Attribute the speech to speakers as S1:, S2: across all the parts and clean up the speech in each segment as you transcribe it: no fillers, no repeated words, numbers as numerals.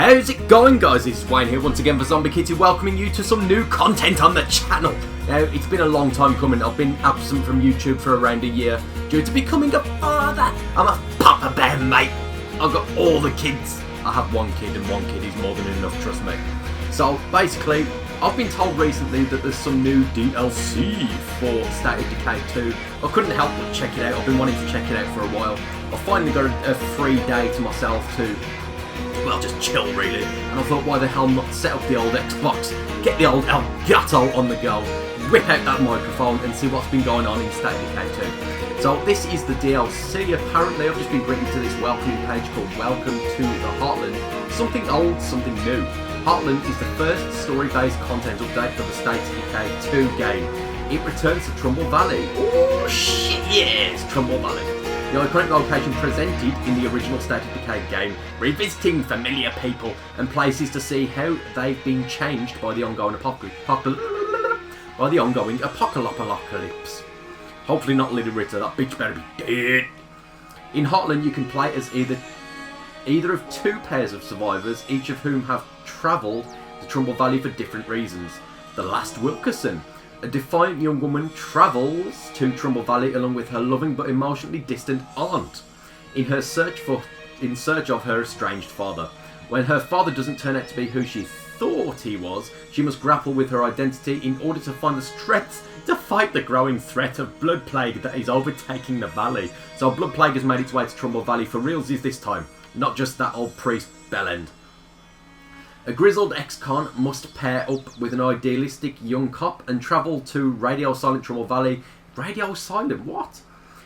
S1: How's it going, guys? This is Wayne here once again for ZombieKitty, welcoming you to some new content on the channel. Now, it's been a long time coming. I've been absent from YouTube for around a year due to becoming a father. I'm a papa bear, mate. I've got all the kids. I have one kid, and one kid is more than enough, trust me. So, basically, I've been told recently that there's some new DLC for State of Decay 2. I couldn't help but check it out. I've been wanting to check it out for a while. I finally got a free day to myself to, well, just chill really. And I thought, why the hell not set up the old Xbox, get the old Elgato on the go, whip out that microphone and see what's been going on in State of Decay 2. So this is the DLC. Apparently I've just been written to this welcoming page called Welcome to the Heartland. Something old, something new. Heartland is the first story-based content update for the State of Decay 2 game. It returns to Trumbull Valley. Oh shit, yes, Trumbull Valley. The iconic location presented in the original State of Decay game, revisiting familiar people and places to see how they've been changed by the ongoing apocalypse. Hopefully not Little Ritter, that bitch better be dead. In Heartland you can play as either of two pairs of survivors, each of whom have travelled to Trumbull Valley for different reasons. The last Wilkerson, a defiant young woman, travels to Trumbull Valley along with her loving but emotionally distant aunt in search of her estranged father. When her father doesn't turn out to be who she thought he was, she must grapple with her identity in order to find the strength to fight the growing threat of blood plague that is overtaking the valley. So blood plague has made its way to Trumbull Valley for realsies this time, not just that old priest bellend. A grizzled ex-con must pair up with an idealistic young cop and travel to radio silent Trumbull Valley. Radio silent? What?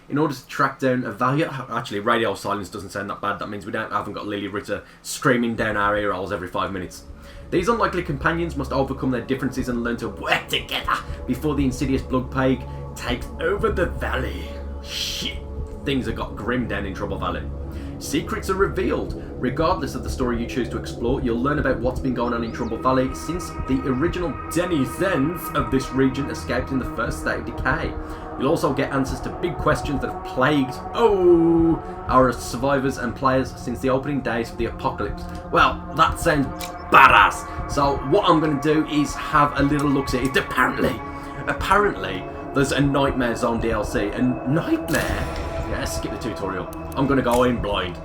S1: In order to track down a valiant... Actually, radio silence doesn't sound that bad. That means we haven't got Lily Ritter screaming down our ear holes every 5 minutes. These unlikely companions must overcome their differences and learn to work together before the insidious blood plague takes over the valley. Shit, things have got grim down in Trumbull Valley. Secrets are revealed. Regardless of the story you choose to explore, you'll learn about what's been going on in Trumbull Valley since the original denizens of this region escaped in the first State of Decay. You'll also get answers to big questions that have plagued our survivors and players since the opening days of the apocalypse. Well, that sounds badass. So what I'm going to do is have a little look at it. Apparently, there's a Nightmare Zone DLC. And Nightmare... Yeah, skip the tutorial. I'm going to go in blind.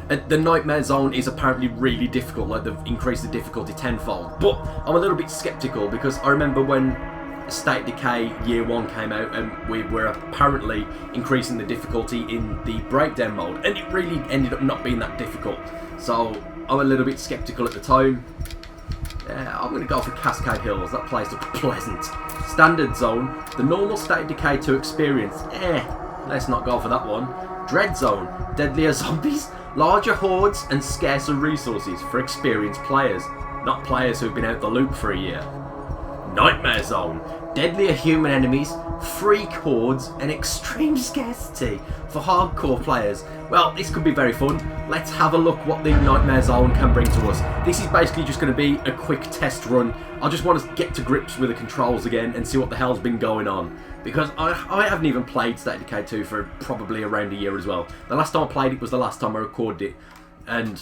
S1: The Nightmare Zone is apparently really difficult, like they've increased the difficulty tenfold. But I'm a little bit sceptical because I remember when State of Decay Year 1 came out and we were apparently increasing the difficulty in the breakdown mode, and it really ended up not being that difficult. So I'm a little bit sceptical at the time. I'm going to go for Cascade Hills. That place looks pleasant. Standard Zone, the normal State of Decay 2 experience. Let's not go for that one. Dread Zone, deadlier zombies, larger hordes and scarcer resources for experienced players, not players who've been out the loop for a year. Nightmare Zone, deadlier human enemies, freak hordes and extreme scarcity for hardcore players. Well, this could be very fun. Let's have a look what the Nightmare Zone can bring to us. This is basically just going to be a quick test run. I just want to get to grips with the controls again and see what the hell's been going on. Because I haven't even played State of Decay 2 for probably around a year as well. The last time I played it was the last time I recorded it. And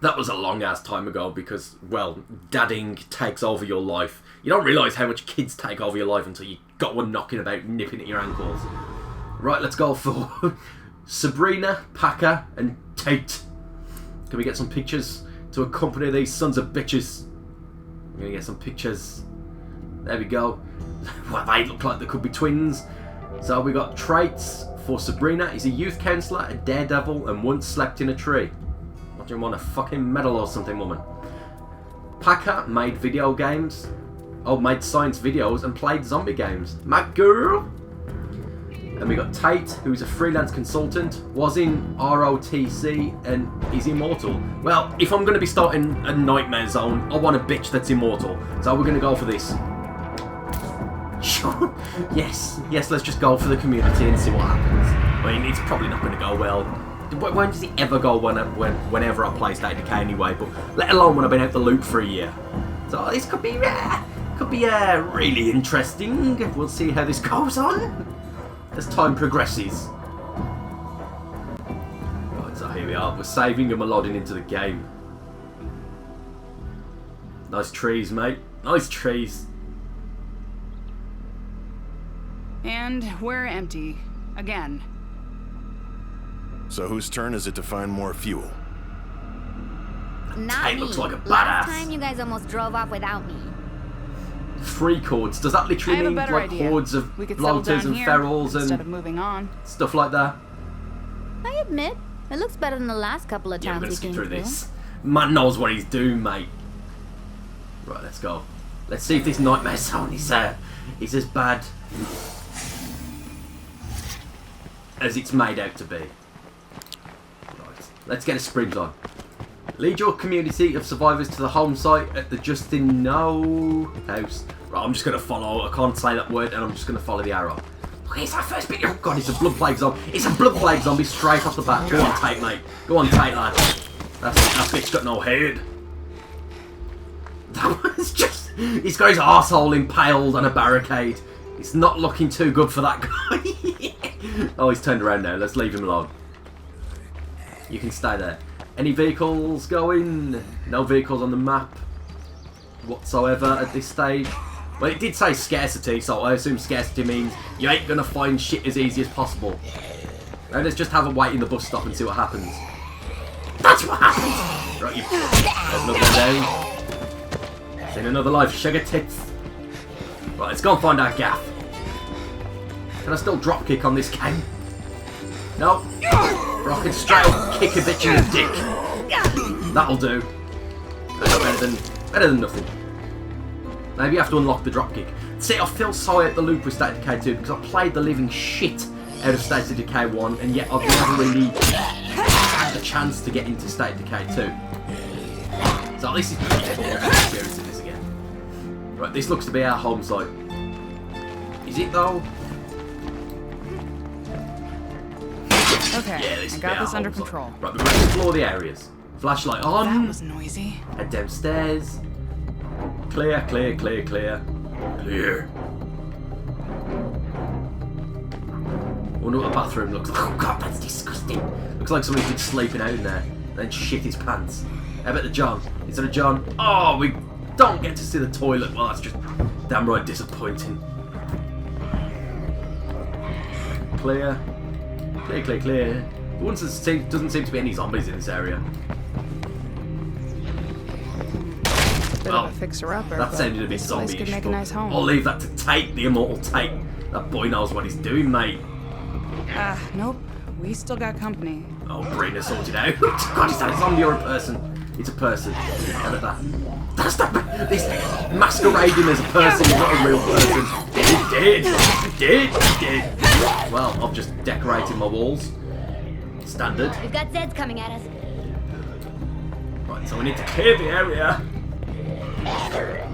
S1: that was a long ass time ago because, well, dadding takes over your life. You don't realise how much kids take over your life until you got one knocking about, nipping at your ankles. Right, let's go for Sabrina, Packer and Tate. Can we get some pictures to accompany these sons of bitches? I'm going to get some pictures. There we go. Well, they look like they could be twins. So we got traits for Sabrina. He's a youth counsellor, a daredevil, and once slept in a tree. What do you want, a fucking medal or something, woman? Packer made video games. Made science videos and played zombie games. My girl. And we got Tate, who's a freelance consultant, was in ROTC, and is immortal. Well, if I'm going to be starting a Nightmare Zone, I want a bitch that's immortal. So we're going to go for this. Yes, let's just go for the community and see what happens. I mean, it's probably not going to go well. When does it ever go whenever I play State of Decay anyway, but let alone when I've been out the loop for a year. So this could be really interesting. We'll see how this goes on as time progresses. Right, so here we are. We're saving and we're loading into the game. Nice trees, mate. Nice trees.
S2: And we're empty. Again.
S3: So whose turn is it to find more fuel?
S4: Not
S1: Hey,
S4: me.
S1: looks like a badass.
S4: Last time you guys almost drove off without me.
S1: 3 cords. Does that
S2: I
S1: literally
S2: have a
S1: mean
S2: better
S1: like
S2: idea.
S1: hordes of
S2: We could settle
S1: bloaters
S2: down
S1: and
S2: here
S1: ferals
S2: instead of
S1: and
S2: moving on.
S1: stuff like that?
S4: I admit, it looks better than the last couple of
S1: Yeah, I'm
S4: towns
S1: gonna
S4: we
S1: skip
S4: came
S1: through this. Man knows what he's doing, mate. Right, let's go. Let's see if this nightmare zone is as bad as it's made out to be. Right, let's get a sprint on. Lead your community of survivors to the home site at the Justin No house. Right, I'm just going to follow. I can't say that word, and I'm just going to follow the arrow. Look, it's our first bit. Oh god, it's a blood plague zombie. It's a blood plague zombie straight off the bat. Go on, take, mate. Go on, take, lad. That bitch got no head. That one's just... He's got his arsehole impaled on a barricade. It's not looking too good for that guy. Oh, he's turned around now. Let's leave him alone. You can stay there. Any vehicles going? No vehicles on the map whatsoever at this stage. Well, it did say scarcity, so I assume scarcity means you ain't going to find shit as easy as possible. Now let's just have a wait in the bus stop and see what happens. That's what happens! Right, there's another one down. Seen another life, sugar tits. Right, let's go and find our gaff. Can I still drop kick on this game? No. Rock it straight up, kick a bitch in the dick. That'll do. That's better than nothing. Maybe you have to unlock the drop kick. See, I feel sorry at the loop with State of Decay 2 because I played the living shit out of State of Decay 1 and yet I've never really had the chance to get into State of Decay 2. So this is pretty cool experiencing this again. Right, this looks to be our home site. Is it though?
S2: Okay,
S1: Yeah, this
S2: I
S1: is
S2: got
S1: our
S2: this under
S1: home site.
S2: control.
S1: Right, we're going to explore the areas. Flashlight on.
S2: That was noisy.
S1: Head downstairs. Clear, clear, clear, clear. Clear. Wonder what the bathroom looks like. Oh god, that's disgusting. Looks like somebody's been sleeping out in there. Then shit his pants. How about the John? Is there a John? Oh, we don't get to see the toilet. Well, that's just damn right disappointing. Clear. Clear, clear, clear. Doesn't seem to be any zombies in this area.
S2: Bit of a fixer-upper.
S1: That sounded a bit
S2: this place
S1: zombie-ish,
S2: could make a
S1: but
S2: nice home.
S1: I'll leave that to Tate, the immortal Tate. That boy knows what he's doing, mate.
S2: Nope. We still got company.
S1: Oh, Brina sorted out. God, is that a zombie or a person? It's a person. How about that? That's not... This masquerading as a person is not a real person. It did. Well, I've just decorated my walls. Standard.
S4: We've got Zeds coming at us.
S1: Right, so we need to clear the area.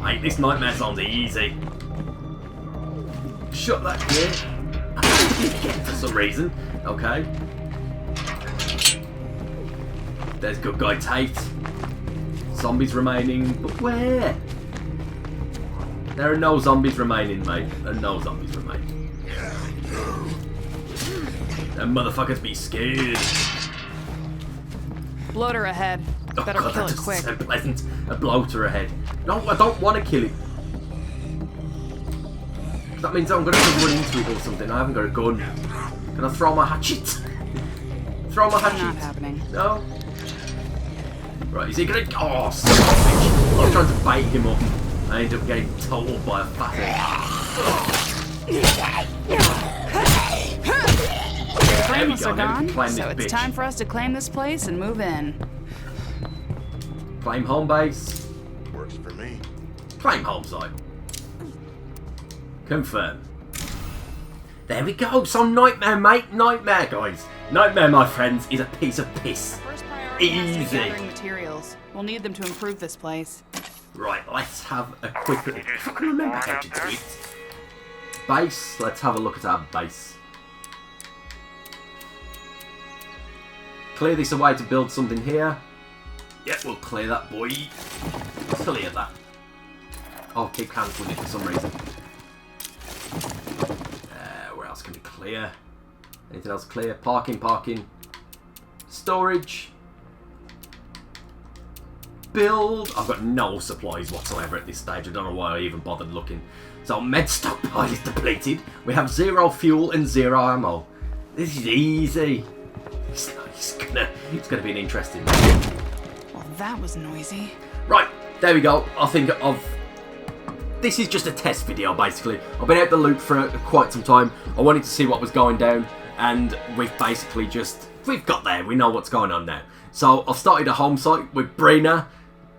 S1: Mate, this nightmare sounds easy. Shut that gate. Again for some reason. Okay. There's good guy Tate. Zombies remaining, but where? There are no zombies remaining, mate. There are no zombies remaining. Them motherfuckers be scared.
S2: Bloater ahead. Better
S1: God,
S2: kill
S1: that
S2: it
S1: doesn't
S2: quick.
S1: sound pleasant. A bloater ahead. No, I don't want to kill it. That means I'm going to have to run into it or something. I haven't got a gun. Can I throw my hatchet? Throw my hatchet.
S2: Not happening.
S1: No. Right, is he going to... Oh, son of a bitch. I was trying to bait him up. I ended up getting totaled by a fatty.
S2: Frameless are
S1: Now we
S2: gone,
S1: can claim
S2: so
S1: this
S2: it's
S1: bitch.
S2: time for us to claim this place and move in.
S1: Claim home base.
S3: Works for me.
S1: Claim home site. Confirm. There we go. Some nightmare, mate. Nightmare, guys. Nightmare, my friends, is a piece of piss.
S2: First priority has to be
S1: Easy.
S2: gathering materials. We'll need them to improve this place.
S1: Right, let's have a quick... If I can remember how to do it. Base. Let's have a look at our base. Clear this away to build something here. Yep, we'll clear that, boy. Clear that. I'll keep cancelling it for some reason. Where else can we clear? Anything else clear? Parking. Storage. build. I've got no supplies whatsoever at this stage. I don't know why I even bothered looking. So med stockpile is depleted. We have 0 fuel and 0 ammo. This is easy. It's gonna be an interesting one.
S2: Well, that was noisy.
S1: Right, there we go. I think this is just a test video, basically. I've been out the loop for quite some time. I wanted to see what was going down, and we've basically we've got there. We know what's going on now. So I've started a home site with Brina,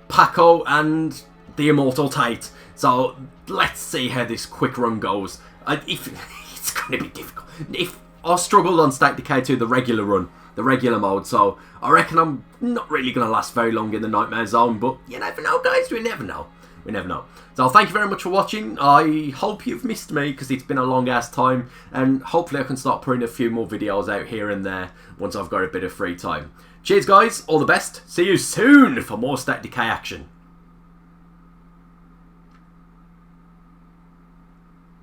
S1: Paco, and the Immortal Tate. So let's see how this quick run goes. If it's going to be difficult. If I struggled on State Decay 2, the regular run, the regular mode, so I reckon I'm not really going to last very long in the Nightmare Zone, but you never know, guys. We never know. We never know. So thank you very much for watching. I hope you've missed me because it's been a long ass time, and hopefully I can start putting a few more videos out here and there once I've got a bit of free time. Cheers guys, all the best. See you soon for more State Decay action.